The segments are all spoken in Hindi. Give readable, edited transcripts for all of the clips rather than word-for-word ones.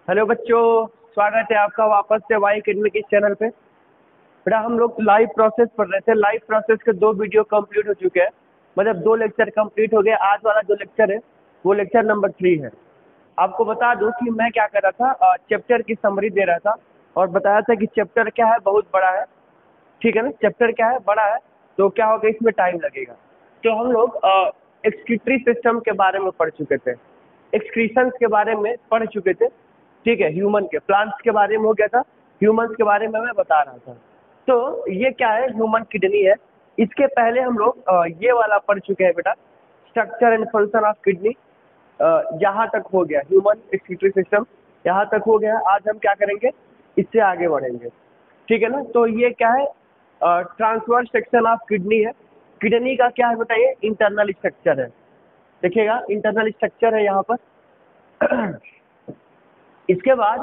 हेलो बच्चों, स्वागत है आपका वापस से वाई अकेडमी के चैनल पे। बेटा हम लोग लाइव प्रोसेस पढ़ रहे थे। लाइव प्रोसेस के 2 वीडियो कंप्लीट हो चुके हैं, मतलब 2 लेक्चर कंप्लीट हो गए। आज वाला जो लेक्चर है वो लेक्चर नंबर 3 है। आपको बता दूं कि मैं क्या कर रहा था, चैप्टर की समरी दे रहा था और बताया था कि चैप्टर क्या है, बहुत बड़ा है। ठीक है ना, चैप्टर क्या है, बड़ा है, तो क्या होगा, इसमें टाइम लगेगा। तो हम लोग एक्सक्रीटरी सिस्टम के बारे में पढ़ चुके थे, एक्सक्रीशंस के बारे में पढ़ चुके थे। ठीक है, ह्यूमन के, प्लांट्स के बारे में हो गया था, ह्यूमंस के बारे में मैं बता रहा था। तो ये क्या है, ह्यूमन किडनी है। इसके पहले हम लोग ये वाला पढ़ चुके हैं बेटा, structure and function of kidney. यहाँ तक हो गया ह्यूमन एक्सक्रीटरी सिस्टम, यहाँ तक हो गया। आज हम क्या करेंगे, इससे आगे बढ़ेंगे। ठीक है ना। तो ये क्या है, ट्रांसवर्स सेक्शन ऑफ किडनी है। किडनी का क्या है बताइए, इंटरनल स्ट्रक्चर है। देखिएगा, इंटरनल स्ट्रक्चर है यहाँ पर। इसके बाद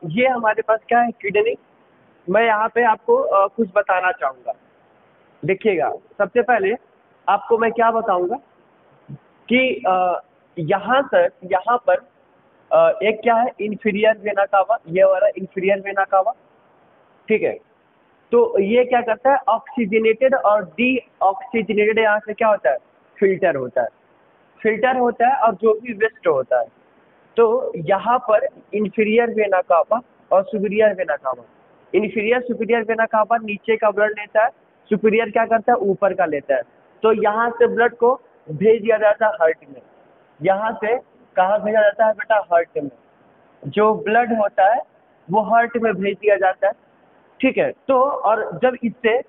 ये हमारे पास क्या है, किडनी। मैं यहाँ पे आपको कुछ बताना चाहूँगा। देखिएगा, सबसे पहले आपको मैं क्या बताऊँगा कि यहाँ तक, यहाँ पर एक क्या है, इंफीरियर वेना कावा, ये वाला इंफीरियर वेना कावा। ठीक है। तो ये क्या करता है, ऑक्सीजनेटेड और डी ऑक्सीजनेटेड, यहाँ से क्या होता है, फिल्टर होता है। फिल्टर होता है और जो भी वेस्ट होता है। तो यहाँ पर इंफीरियर वेना कावा और superior vena cava. Inferior superior vena cava नीचे का ब्लड लेता है, सुपीरियर क्या करता है, ऊपर का लेता है। तो यहाँ से ब्लड को भेज दिया जाता है हार्ट में। यहाँ से कहाँ भेजा जाता है बेटा, हार्ट में। जो ब्लड होता है वो हार्ट में भेज दिया जाता है। ठीक है। तो और जब इससे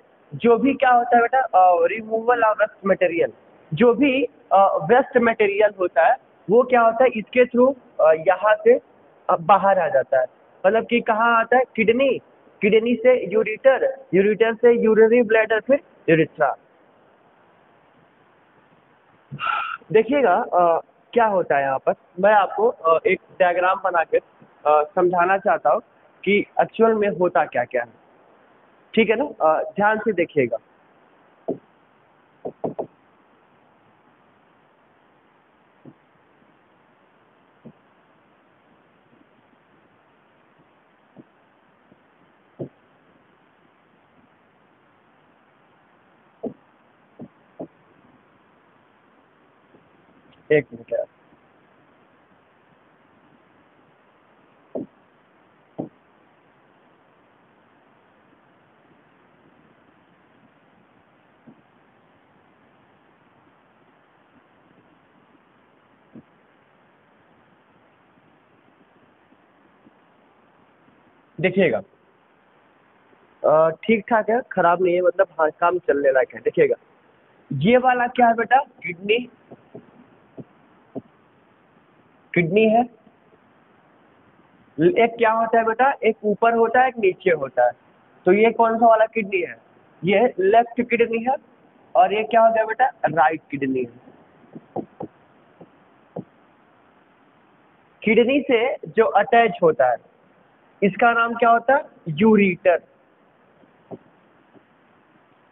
जो भी क्या होता है बेटा, रिमूवल ऑफ वेस्ट मटेरियल, जो भी वेस्ट मटेरियल होता है वो क्या होता है, इसके थ्रू यहाँ से बाहर आ जाता है। मतलब कि कहाँ आता है, किडनी, किडनी से यूरिटर, यूरिटर से यूरिनरी ब्लैडर, फिर यूरिथ्रा। देखिएगा क्या होता है यहाँ पर, मैं आपको एक डायग्राम बना के समझाना चाहता हूँ कि एक्चुअल में होता क्या क्या है। ठीक है ना, ध्यान से देखिएगा। एक मिनट यार। देखिएगा, ठीक ठाक है, खराब नहीं है, मतलब हाँ काम चलने लायक है। देखिएगा, ये वाला क्या है बेटा, किडनी, किडनी है। एक क्या होता है बेटा, एक ऊपर होता है, एक नीचे होता है। तो ये कौन सा वाला किडनी है, ये लेफ्ट किडनी है। और ये क्या होता है बेटा, राइट किडनी है। किडनी से जो अटैच होता है इसका नाम क्या होता है, यूरिटर,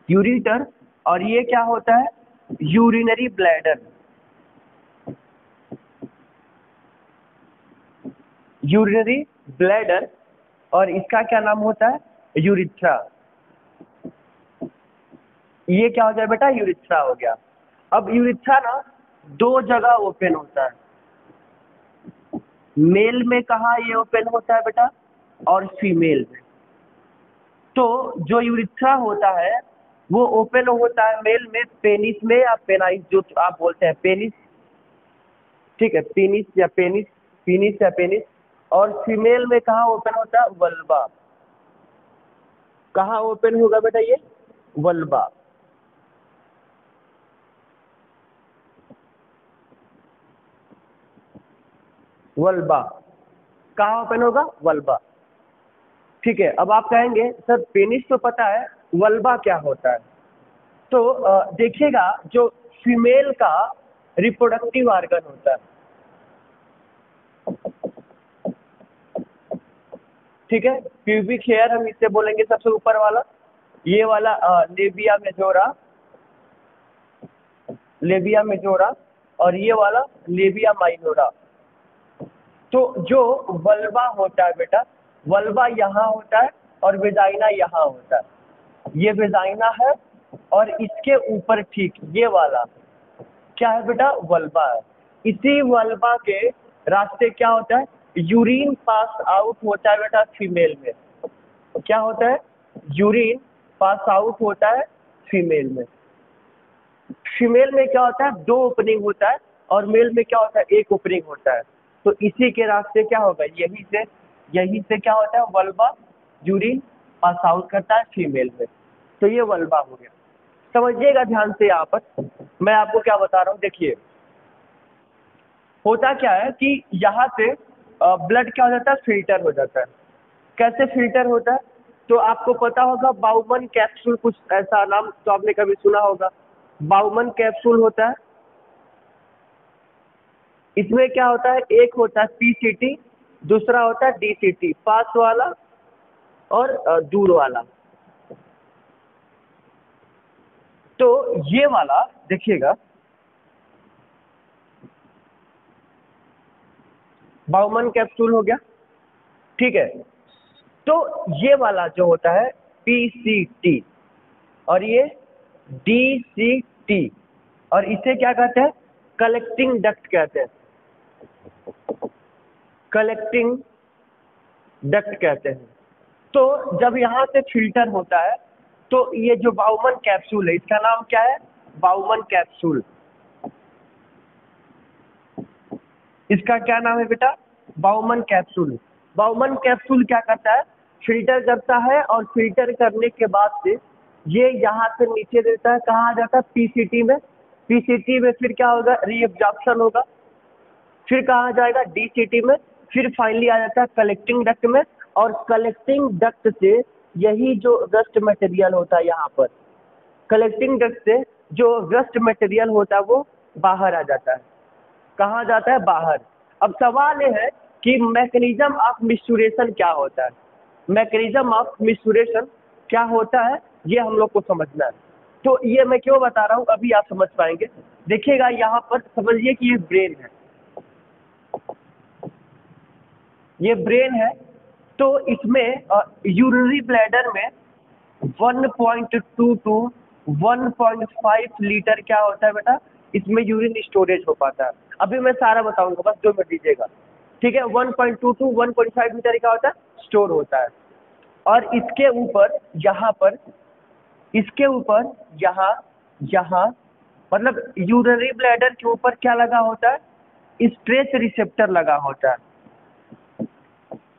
यूरिटर। और ये क्या होता है, यूरिनरी ब्लैडर, यूरिनरी ब्लैडर। और इसका क्या नाम होता है, यूरिथ्रा। ये क्या हो गया बेटा, यूरिथ्रा हो गया। अब यूरिथ्रा ना 2 जगह ओपन होता है। मेल में कहाँ ये ओपन होता है बेटा, और फीमेल में। तो जो यूरिथ्रा होता है वो ओपन होता है मेल में, पेनिस में या पेनाइस, जो आप बोलते हैं पेनिस। ठीक है, पेनिस या पेनिस, पेनिस या पेनिस। और फीमेल में कहाँ ओपन होता है, वल्बा। कहाँ ओपन होगा बेटा ये, वल्बा। वल्बा कहाँ ओपन होगा, वल्बा। ठीक है। अब आप कहेंगे सर पेनिस तो पता है, वल्बा क्या होता है। तो देखिएगा, जो फीमेल का रिप्रोडक्टिव ऑर्गन होता है, ठीक है, प्यूबिक हेयर हम इसे बोलेंगे सबसे ऊपर वाला, ये वाला लेबिया मेजोरा, लेबिया मेजोरा। और ये वाला लेबिया माइनोरा। तो जो वल्वा होता है बेटा, वल्वा यहाँ होता है और वेजाइना यहाँ होता है। ये वेजाइना है और इसके ऊपर ठीक ये वाला क्या है बेटा, वल्वा है। इसी वल्वा के रास्ते क्या होता है, यूरिन पास आउट होता है बेटा फीमेल में। क्या होता है, यूरिन पास आउट होता है फीमेल में। फीमेल में क्या होता है, 2 ओपनिंग होता है और मेल में क्या होता है, 1 ओपनिंग होता है। तो इसी के रास्ते क्या होगा, यही से क्या होता है, वल्वा यूरिन पास आउट करता है फीमेल में। तो ये वल्वा हो गया। समझिएगा ध्यान से, यहाँ पर मैं आपको क्या बता रहा हूँ। देखिए होता क्या है कि यहाँ से ब्लड क्या हो जाता है, फिल्टर हो जाता है। कैसे फिल्टर होता है, तो आपको पता होगा बाउमन कैप्सूल, कुछ ऐसा नाम तो आपने कभी सुना होगा। बाउमन कैप्सूल होता है, इसमें क्या होता है, एक होता है पीसीटी, दूसरा होता है डीसीटी, पास वाला और दूर वाला। तो ये वाला देखिएगा, बाउमन कैप्सूल हो गया, ठीक है। तो ये वाला जो होता है पीसीटी और ये डीसीटी, और इसे क्या कहते हैं, कलेक्टिंग डक्ट कहते हैं, कलेक्टिंग डक्ट कहते हैं। तो जब यहाँ से फिल्टर होता है तो ये जो बाउमन कैप्सूल है, इसका नाम क्या है, बाउमन कैप्सूल। इसका क्या नाम है बेटा, बाउमन कैप्सूल। बाउमन कैप्सूल क्या करता है, फिल्टर करता है और फिल्टर करने के बाद से ये यहाँ से नीचे देता है, कहाँ आ जाता है, पीसीटी में। पीसीटी में फिर क्या होगा, रीएब्जॉर्प्शन होगा, फिर कहाँ जाएगा, डीसीटी में, फिर फाइनली आ जाता है कलेक्टिंग डक्ट में। और कलेक्टिंग डक्ट से यही जो रस्ट मटेरियल होता है, यहाँ पर कलेक्टिंग डक्ट से जो रस्ट मटेरियल होता है वो बाहर आ जाता है। कहाँ जाता है, बाहर। अब सवाल ये है कि मैकेनिज्म ऑफ मिस्चुरेशन क्या होता है, मैकेनिज्म ऑफ मिस्चुरेशन क्या होता है, ये हम लोग को समझना है। तो ये मैं क्यों बता रहा हूँ, अभी आप समझ पाएंगे। देखिएगा यहाँ पर समझिए कि ये ब्रेन है, ये ब्रेन है। तो इसमें यूरिनरी ब्लैडर में 1.2 to 1.5 लीटर क्या होता है बेटा, इसमें यूरिन स्टोरेज हो पाता है। अभी मैं सारा बताऊंगा, बस 2 मिनट दीजिएगा, ठीक है। 1.2 to 1.5 लीटर क्या होता है, स्टोर होता है। और इसके ऊपर यहाँ पर, इसके ऊपर यहाँ मतलब यूरिनरी ब्लैडर के ऊपर क्या लगा होता है, स्ट्रेच रिसेप्टर लगा होता है।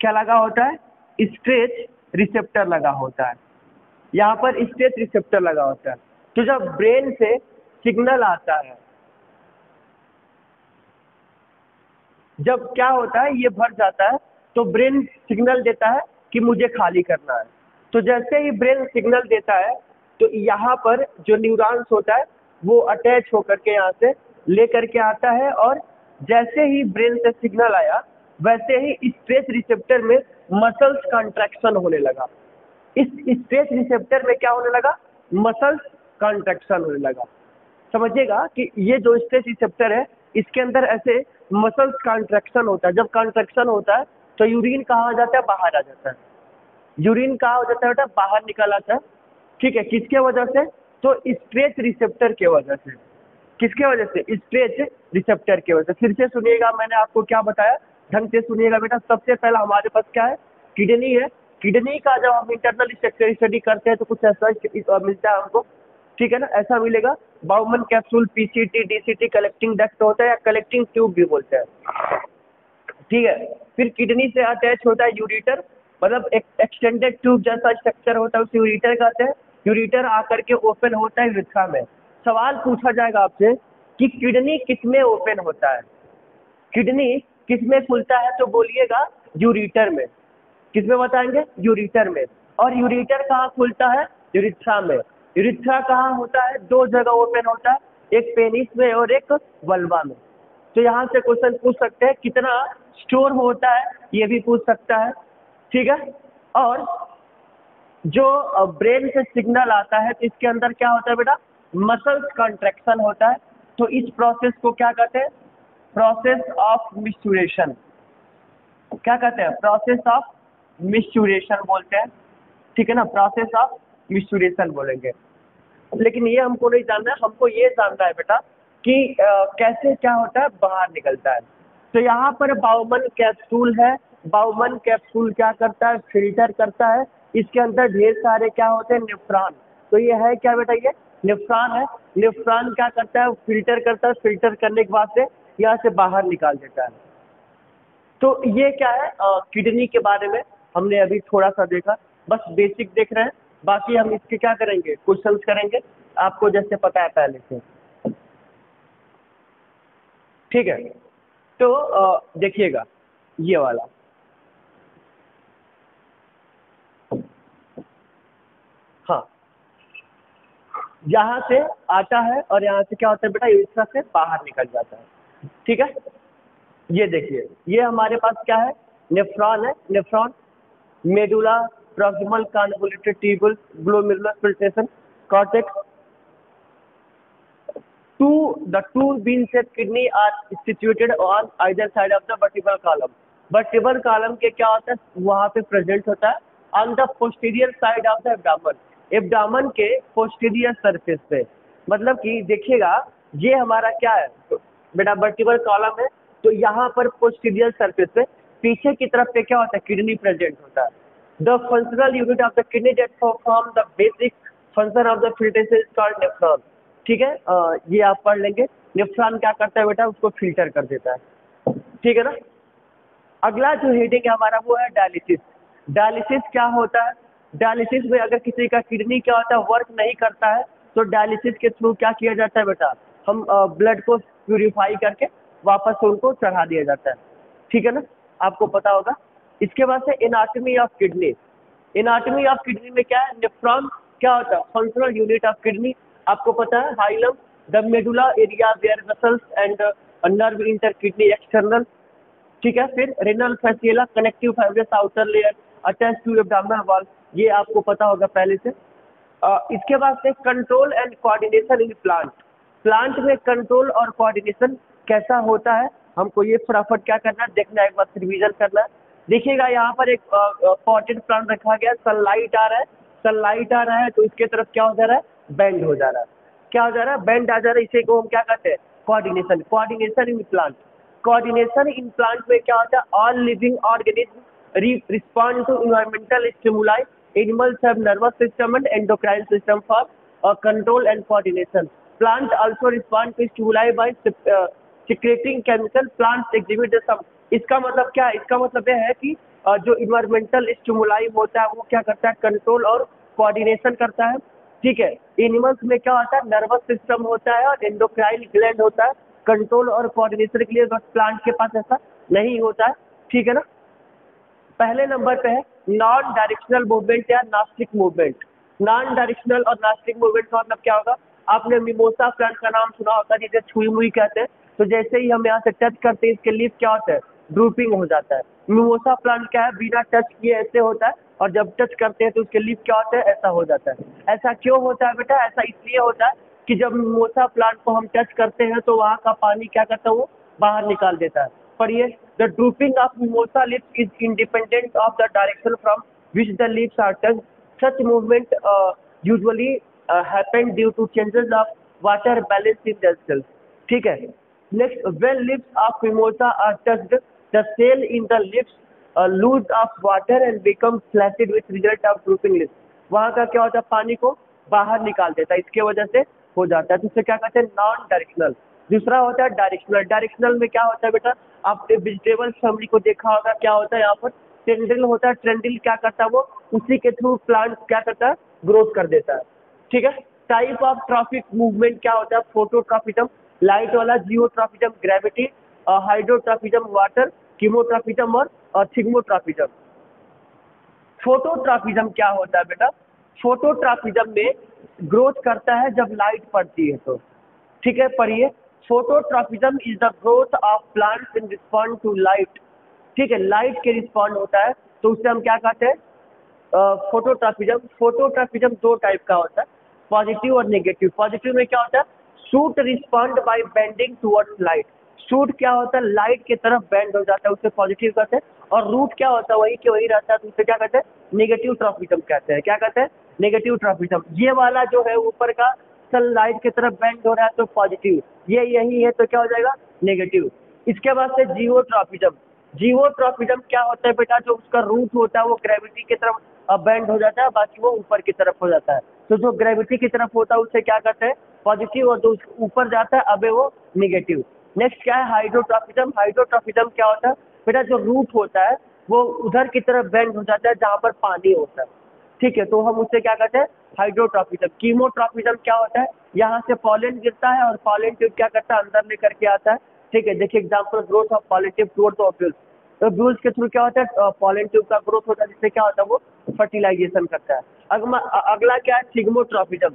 क्या लगा होता है, स्ट्रेच रिसेप्टर लगा होता है। यहाँ पर स्ट्रेच रिसेप्टर लगा होता है। तो जब ब्रेन से सिग्नल आता है, जब क्या होता है, ये भर जाता है तो ब्रेन सिग्नल देता है कि मुझे खाली करना है। तो जैसे ही ब्रेन सिग्नल देता है तो यहाँ पर जो न्यूरॉन्स होता है वो अटैच होकर के यहाँ से ले करके आता है, और जैसे ही ब्रेन से सिग्नल आया वैसे ही स्ट्रेच रिसेप्टर में मसल्स कॉन्ट्रैक्शन होने लगा। इस स्ट्रेच रिसेप्टर में क्या होने लगा, मसल्स कॉन्ट्रैक्शन होने लगा। समझिएगा कि ये जो स्ट्रेच रिसेप्टर है इसके अंदर ऐसे मसल्स कॉन्ट्रैक्शन होता है। जब कॉन्ट्रैक्शन होता है तो यूरिन कहाँ आ जाता है, बाहर आ जाता है। यूरिन कहाँ हो जाता है बेटा, बाहर निकल आता है, ठीक है। किसके वजह से, तो स्ट्रेच रिसेप्टर के वजह से। किसके वजह से, स्ट्रेच रिसेप्टर के वजह से। फिर से सुनिएगा, मैंने आपको क्या बताया, ढंग से सुनिएगा बेटा। सबसे पहला हमारे पास क्या है, किडनी है। किडनी का जब हम इंटरनल स्ट्रक्चर स्टडी करते हैं तो कुछ ऐसा मिलता है हमको, ठीक है ना, ऐसा मिलेगा। Bowman capsule, PCT, DCT, collecting duct होता है या कलेक्टिंग ट्यूब भी बोलते हैं, ठीक है। फिर किडनी से अटैच होता है यूरेटर, मतलब एक एक्सटेंडेड ट्यूब जैसा स्ट्रक्चर होता है, उसे यूरेटर कहते हैं। यूरेटर आकर के ओपन होता है वृक्का में। सवाल पूछा जाएगा आपसे कि किडनी किसमें ओपन होता है, किडनी किसमें खुलता है, तो बोलिएगा यूरेटर में। किसमें बताएंगे, यूरेटर में। और यूरेटर कहाँ खुलता है, यूरिथ्रा में। यूरिथ्रा कहाँ होता है, 2 जगह ओपन होता है, एक पेनिस में और एक वल्वा में। तो यहाँ से क्वेश्चन पूछ सकते हैं कितना स्टोर होता है, ये भी पूछ सकता है, ठीक है। और जो ब्रेन से सिग्नल आता है तो इसके अंदर क्या होता है बेटा, मसल्स कॉन्ट्रैक्शन होता है। तो इस प्रोसेस को क्या कहते हैं, प्रोसेस ऑफ मिस्चुरेशन। क्या कहते हैं, प्रोसेस ऑफ मिस्चुरेशन बोलते हैं, ठीक है ना, प्रोसेस ऑफ मिस्चुरेशन बोलेंगे। लेकिन ये हमको नहीं जानना है, हमको ये जानना है बेटा कि कैसे क्या होता है, बाहर निकलता है। तो यहाँ पर बाउमन कैप्सूल है, बाउमन कैप्सूल क्या करता है, फिल्टर करता है, इसके अंदर ढेर सारे क्या होते हैं, नेफ्रॉन। तो ये है क्या बेटा, ये नेफ्रॉन है। नेफ्रॉन क्या करता है, फिल्टर करता है, फिल्टर करने के बाद से यहाँ से बाहर निकाल देता है। तो ये क्या है, किडनी के बारे में हमने अभी थोड़ा सा देखा, बस बेसिक देख रहे हैं। बाकी हम इसके क्या करेंगे, क्वेश्चंस करेंगे, आपको जैसे पता है पहले से, ठीक है। तो देखिएगा ये वाला, हाँ, यहाँ से आता है और यहाँ से क्या होता है बेटा, यूरेथ्रा से बाहर निकल जाता है, ठीक है। ये देखिए, ये हमारे पास क्या है, नेफ्रॉन है, nephron, medulla, proximal convoluted tubule, glomerular filtration, cortex. The two bean-shaped kidney are situated on either side of the vertebral column. Vertebral column के क्या होता है, वहाँ पे प्रेजेंट होता है on the posterior side of the abdomen, abdomen के posterior surface पे। मतलब कि देखिएगा, ये हमारा क्या है बेटा, वर्टिबल कॉलम है, तो यहाँ पर posterior surface पे पीछे की तरफ पे क्या होता है, किडनी प्रेजेंट होता है। The functional unit of the kidney that perform the basic function of the filtration is called nephron, ठीक है। ये आप पढ़ लेंगे। नेफ्रॉन क्या करता है बेटा, उसको फिल्टर कर देता है, ठीक है ना। अगला जो हेडिंग है हमारा वो है डायलिसिस। डायलिसिस क्या होता है, डायलिसिस में अगर किसी का किडनी क्या होता है, वर्क नहीं करता है, तो डायलिसिस के थ्रू क्या किया जाता है बेटा, हम ब्लड को प्यूरिफाई करके वापस से उनको चढ़ा दिया जाता है, ठीक है ना, आपको पता होगा। इसके बाद से anatomy of kidney. Anatomy of kidney में क्या है, नेफ्रॉन क्या होता है, फंक्शनल यूनिट ऑफ किडनी, आपको पता है, hilum, the medulla area where vessels and nerve enter kidney external, ठीक है। फिर renal fasciola, connective fibrous outer layer attach to abdominal wall, ये आपको पता होगा पहले से। इसके बाद से control and coordination in plant. Plant में कंट्रोल और कोऑर्डिनेशन कैसा होता है, हमको ये फटाफट क्या करना है, देखना है, एक बार रिवीजन करना है। देखिएगा यहाँ पर एक पॉटेड प्लांट रखा गया, सनलाइट आ रहा है, सनलाइट आ रहा है तो इसके तरफ क्या हो जा रहा है, बेंड हो जा रहा है, क्या हो जा रहा है, बेंड आ जा रहा है, इसे को हम क्या कहते हैं, coordination. Coordination in plant, coordination in plant में क्या होता है, all living organism respond to environmental stimuli, animals have nervous system and endocrine system for control and coordination. Plant also respond to stimuli by secreting chemical, plants exhibit some. इसका मतलब क्या है, इसका मतलब यह है कि जो इन्वायरमेंटल स्टिमुलाई होता है वो क्या करता है, कंट्रोल और कोऑर्डिनेशन करता है, ठीक है। एनिमल्स में क्या होता है, नर्वस सिस्टम होता है और एंडोक्राइन ग्लैंड होता है, कंट्रोल और कोऑर्डिनेशन के लिए, बस प्लांट के पास ऐसा नहीं होता है, ठीक है ना। पहले नंबर पे है नॉन डायरेक्शनल मूवमेंट या नास्टिक मूवमेंट। नॉन डायरेक्शनल और नास्टिक मूवमेंट का मतलब क्या होगा, आपने मिमोसा प्लांट का नाम सुना होगा, जिसे छुई मुई कहते हैं। तो जैसे ही हम यहाँ से टच करते हैं, इसके लीफ क्या होता है, ड्रूपिंग हो जाता है। मिमोसा प्लांट क्या है, बिना टच किए ऐसे होता है, और जब टच करते हैं तो उसके लीफ क्या होता है, ऐसा हो जाता है। ऐसा क्यों होता है बेटा, ऐसा इसलिए होता है कि जब मिमोसा प्लांट को हम टच करते हैं तो वहाँ का पानी क्या करता है, वो बाहर निकाल देता है। पढ़िए, the drooping of mimosa leaves is independent of the direction from which the leaves are touched. Such movement usually happen due to changes of water balance in the cells, ठीक है। Next, when leaves of mimosa are touched, the cell in the leaves lose of water and become flaccid with result of drooping leaves. वहाँ का क्या होता है, पानी को बाहर निकाल देता है, इसके वजह से हो जाता है। तो इसे क्या कहते हैं, नॉन डायरेक्शनल। दूसरा होता है डायरेक्शनल। डायरेक्शनल में क्या होता है बेटा, आपने वेजिटेबल फैमिली को देखा होगा, क्या होता है यहाँ पर टेंड्रिल होता है। टेंड्रिल क्या करता है, वो उसी के थ्रू प्लांट क्या करता है, ग्रोथ कर देता है, ठीक है। टाइप ऑफ ट्रॉफिक मूवमेंट क्या होता है, फोटोट्रॉपिज्म, लाइट वाला, geotropism, gravity, hydrotropism, water, chemotropism और थिग्मोट्रॉपिज्म। फोटोट्रॉपिज्म क्या होता है बेटा, फोटोट्रॉपिज्म में ग्रोथ करता है जब लाइट पड़ती है तो, ठीक है। पढ़िए, phototropism is the growth of plants in respond to light, ठीक है, लाइट के रिस्पॉन्ड होता है, तो उसे हम क्या कहते हैं, फोटोट्रॉपिज्म। फोटोट्रॉपिज्म दो टाइप का होता है, पॉजिटिव और नेगेटिव। पॉजिटिव में क्या होता है, shoot respond by bending towards light. Shoot क्या होता है, लाइट की तरफ बेंड हो जाता है, उसे पॉजिटिव कहते हैं। और रूट क्या होता है, वही के वही रहता है, तो उसे क्या कहते हैं, नेगेटिव ट्रॉपिज्म कहते हैं। क्या कहते हैं, नेगेटिव ट्रॉपिज्म। ये वाला जो है ऊपर का सनलाइट की तरफ बेंड हो रहा है तो पॉजिटिव, ये यही है तो क्या हो जाएगा, नेगेटिव। इसके बाद से जियोट्रॉपिज्म। जियोट्रॉपिज्म क्या होता है बेटा, जो उसका रूट होता है वो ग्रेविटी की तरफ बेंड हो जाता है, बाकी वो ऊपर की तरफ हो जाता है। तो जो ग्रेविटी की तरफ होता है उसे क्या कहते हैं, पॉजिटिव, और जो ऊपर जाता है अबे वो निगेटिव। नेक्स्ट क्या है, हाइड्रोट्रॉपिज्म। हाइड्रोट्रॉपिज्म क्या होता है बेटा, जो रूट होता है वो उधर की तरफ बेंड हो जाता है जहाँ पर पानी होता है, ठीक है, तो हम उससे क्या कहते हैं, हाइड्रोट्रॉपिज्म। कीमोट्रॉपिज्म क्या होता है, यहाँ से पॉलन गिरता है और पॉलन ट्यूब क्या करता है, अंदर लेकर के आता है, ठीक है। देखिए example, growth of pollen tube towards ovules. तो ओव्यूल्स के थ्रू क्या होता है, पॉलन ट्यूब का ग्रोथ होता है, जिससे क्या होता है, वो फर्टिलाइजेशन करता है। अगला क्या है, सिग्मोट्रॉपिज्म।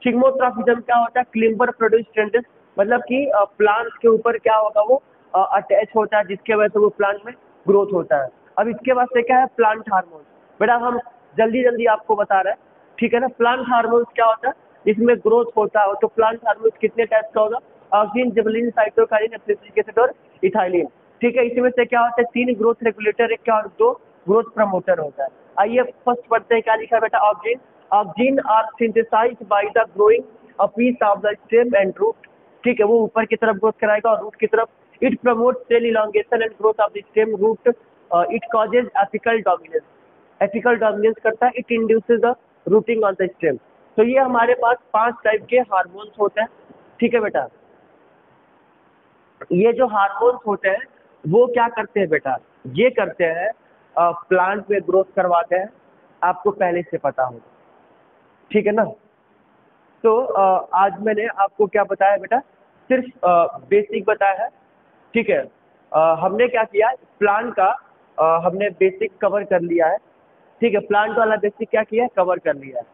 सिग्मोट्रॉपिज्म क्या होता है, क्लिम्बर प्रोड्यूस टेंडेंस, मतलब कि प्लांट्स के ऊपर क्या होगा, वो अटैच होता है, जिसके वजह से वो प्लांट में ग्रोथ होता है। अब इसके बाद से क्या है, प्लांट हार्मोन। बेटा हम जल्दी जल्दी आपको बता रहे हैं, ठीक है ना। प्लांट हार्मोन्स क्या होता है, इसमें ग्रोथ होता है। तो प्लांट हार्मोन्स कितने टाइप का होगा, ऑक्सिन, जिबलिन, साइटोकाइनिन, एसिटिक एसिड और इथाइलिन, ठीक है। इसमें से क्या होता है, 3 ग्रोथ रेगुलेटर, एक क्या और 2 ग्रोथ प्रमोटर होता है। आइए फर्स्ट पढ़ते हैं, क्या लिखा है बेटा, auxin. Auxin are synthesised by the growing a piece of the stem and root, ठीक है, वो ऊपर की तरफ ग्रोथ कराएगा और रूट की तरफ। It promote cell elongation and growth of the stem root. It causes apical dominance, apical dominance करता है। It induces the rooting on the stem. तो ये हमारे पास 5 टाइप के हार्मोन्स होते हैं, ठीक है बेटा। ये जो हार्मोन्स होते हैं वो क्या करते हैं बेटा, ये करते हैं प्लांट में ग्रोथ करवाते हैं, आपको पहले से पता होगा, ठीक है ना। तो आज मैंने आपको क्या बताया बेटा, सिर्फ बेसिक बताया है, ठीक है। हमने क्या किया, प्लांट का हमने बेसिक कवर कर लिया है, ठीक है। प्लांट वाला बेसिक क्या किया है, कवर कर लिया है।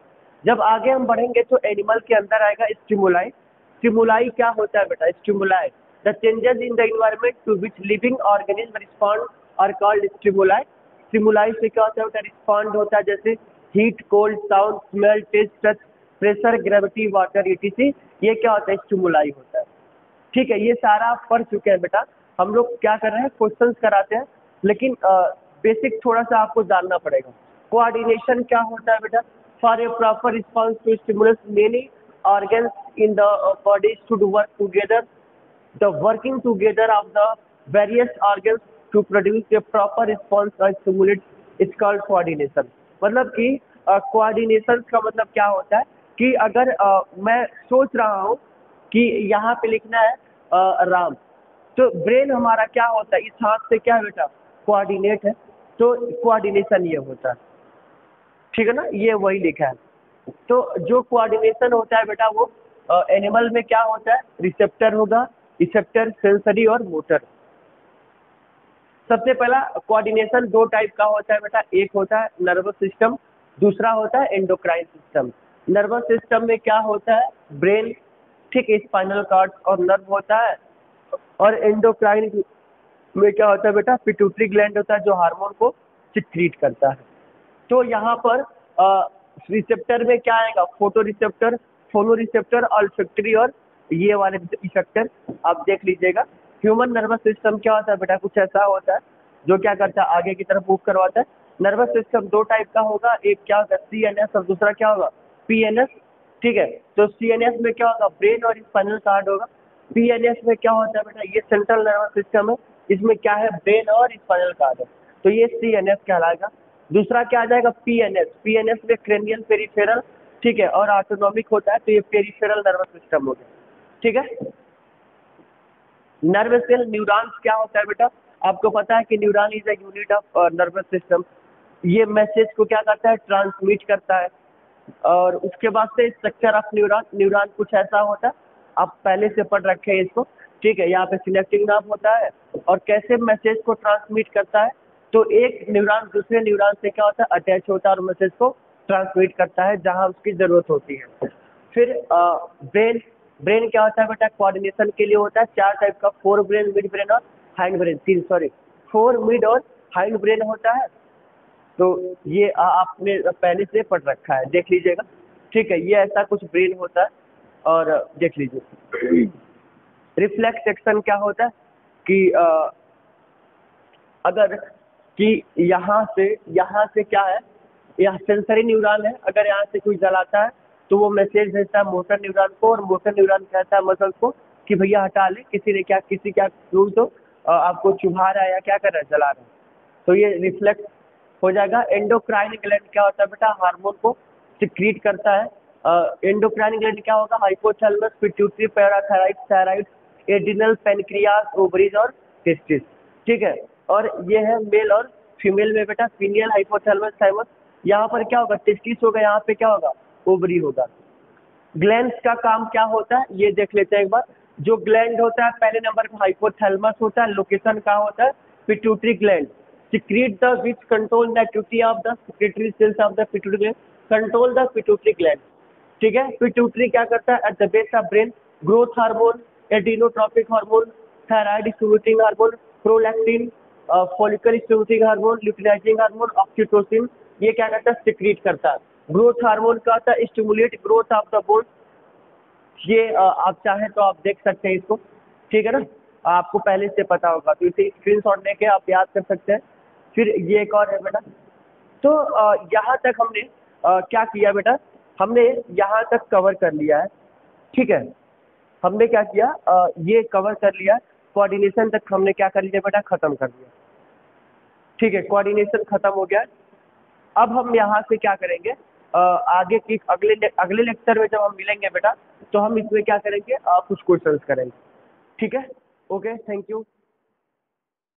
जब आगे हम बढ़ेंगे तो एनिमल के अंदर आएगा स्टिमुलाई। स्टिमुलाई क्या होता है बेटा, stimuli the changes in the environment to which living organism respond are called stimuli. Stimuli से क्या होता है बेटा, रिस्पॉन्ड होता है, जैसे heat, cold, sound, smell, taste, touch, pressure, gravity, water, etc. ये क्या होता है, स्टिमुलाई होता है, ठीक है। ये सारा आप पढ़ चुके हैं बेटा। हम लोग क्या कर रहे हैं, क्वेश्चंस कराते हैं, लेकिन बेसिक थोड़ा सा आपको जानना पड़ेगा। कोऑर्डिनेशन क्या होता है बेटा, for a proper response to stimulus many organs in the body should work together. The working together of the various organs to produce a proper response और स्टिमुलेट इट्स कॉल्ड कोऑर्डिनेशन। मतलब कि कोऑर्डिनेशन का मतलब क्या होता है कि अगर मैं सोच रहा हूँ कि यहाँ पे लिखना है राम, तो ब्रेन हमारा क्या होता है, इस हाथ से क्या है बेटा, कोऑर्डिनेट है, तो कोऑर्डिनेशन ये होता है, ठीक है ना, ये वही लिखा है। तो जो कोऑर्डिनेशन होता है बेटा वो एनिमल में क्या होता है, रिसेप्टर होगा, रिसेप्टर, सेंसरी और मोटर। सबसे पहला कोऑर्डिनेशन 2 टाइप का होता है बेटा, एक होता है नर्वस सिस्टम, दूसरा होता है एंडोक्राइन सिस्टम। नर्वस सिस्टम में क्या होता है, ब्रेन, ठीक है, स्पाइनल कॉर्ड और नर्व होता है। और एंडोक्राइन में क्या होता है बेटा, पिट्यूटरी ग्लैंड होता है, जो हार्मोन को सिक्रीट करता है। तो यहाँ पर रिसेप्टर में क्या आएगा, फोटो रिसेप्टर, फोनो रिसेप्टर, ऑल्फैक्टरी और ये वाले रिसेप्टर, आप देख लीजिएगा। ह्यूमन नर्वस सिस्टम क्या होता है बेटा, कुछ ऐसा होता है जो क्या करता है, आगे की तरफ मूव करवाता है। नर्वस सिस्टम 2 टाइप का होगा, एक क्या होगा CNS और दूसरा क्या होगा PNS, ठीक है। तो CNS में क्या होगा, ब्रेन और स्पाइनल कॉर्ड होगा। PNS में क्या होता है बेटा, ये सेंट्रल नर्वस सिस्टम है, इसमें क्या है, ब्रेन और स्पाइनल कॉर्ड है, तो ये CNS कहलाएगा। दूसरा क्या आ जाएगा, PNS में क्रेनियल, पेरिफेरल, ठीक है, और ऑटोनॉमिक होता है, तो ये पेरिफेरल नर्वस सिस्टम हो गया, ठीक है। नर्व सेल, न्यूरॉन्स क्या होता है बेटा, आपको पता है कि neuron is a unit of nervous system. ये मैसेज को क्या करता है, ट्रांसमिट करता है। और उसके बाद से स्ट्रक्चर ऑफ न्यूरॉन, न्यूरॉन कुछ ऐसा होता है, आप पहले से पढ़ रखे हैं इसको, ठीक है। यहाँ पे सिनेप्टिक नर्व होता है और कैसे मैसेज को ट्रांसमिट करता है, तो एक न्यूरॉन दूसरे न्यूरॉन से क्या होता है, अटैच होता है और मैसेज को ट्रांसमिट करता है जहाँ उसकी ज़रूरत होती है। फिर ब्रेन, ब्रेन क्या होता है बेटा, कोऑर्डिनेशन के लिए होता है, 4 टाइप का, फोर ब्रेन, मिड ब्रेन और हाइंड ब्रेन, 4 मिड और हाइंड ब्रेन होता है। तो ये आपने पहले से पढ़ रखा है, देख लीजिएगा, ठीक है। ये ऐसा कुछ ब्रेन होता है और देख लीजिए। रिफ्लेक्स एक्शन क्या होता है, कि अगर कि यहाँ से क्या है, यह सेंसरी न्यूरॉन है, अगर यहाँ से कोई जलाता है तो वो मैसेज भेजता है मोटर न्यूरॉन को, और मोटर न्यूरॉन कहता है मसल को कि भैया हटा ले, किसी क्या क्लू तो आपको चुभा रहा है या क्या कर रहा है, जला रहा है, तो ये रिफ्लेक्स हो जाएगा। एंडोक्राइन ग्लैंड क्या होता है बेटा, हार्मोन को सिक्रीट करता है। एंडोक्राइन ग्लैंड क्या होगा, hypothalamus, pituitary, parathyroid, thyroid, adrenal, pancreas, ovaries और टेस्टिस। ठीक है, और ये है मेल और फीमेल में बेटा, फीनियल, हाइपोथैलेमस, थाइमस, यहाँ पर क्या होगा, टेस्टिस होगा, यहाँ पे क्या होगा, ओवरी होगा। ग्लैंड्स का काम क्या होता है ये देख लेते हैं एक बार। जो ग्लैंड होता है पहले नंबर पर हाइपोथैलेमस होता है, लोकेशन कहाँ होता है, pituitary gland, secrete the which control the activity of the secretory cells of the pituitary gland, control the pituitary gland। ठीक है, पिट्यूटरी क्या करता है, at the base of brain, growth hormone, adenotropic hormone, thyroid stimulating hormone, prolactin, follicle stimulating hormone, luteinizing hormone, oxytocin, ये क्या करता है, सिक्रीट करता है। ग्रोथ हार्मोन का होता है stimulate growth of the bone, ये आप चाहें तो आप देख सकते हैं इसको, ठीक है ना, आपको पहले से पता होगा तो इसे स्क्रीनशॉट लेके आप याद कर सकते हैं। फिर ये एक और है बेटा, तो यहाँ तक हमने क्या किया बेटा, हमने यहाँ तक कवर कर लिया है, ठीक है, हमने क्या किया, ये कवर कर लिया, कोऑर्डिनेशन तक हमने क्या कर लिया बेटा, खत्म कर लिया। ठीक है, कोऑर्डिनेशन खत्म हो गया। अब हम यहाँ से क्या करेंगे, आगे की अगले लेक्चर में जब हम मिलेंगे बेटा, तो हम इसमें क्या करेंगे, कुछ क्वेश्चंस करेंगे। ठीक है, ओके, थैंक यू।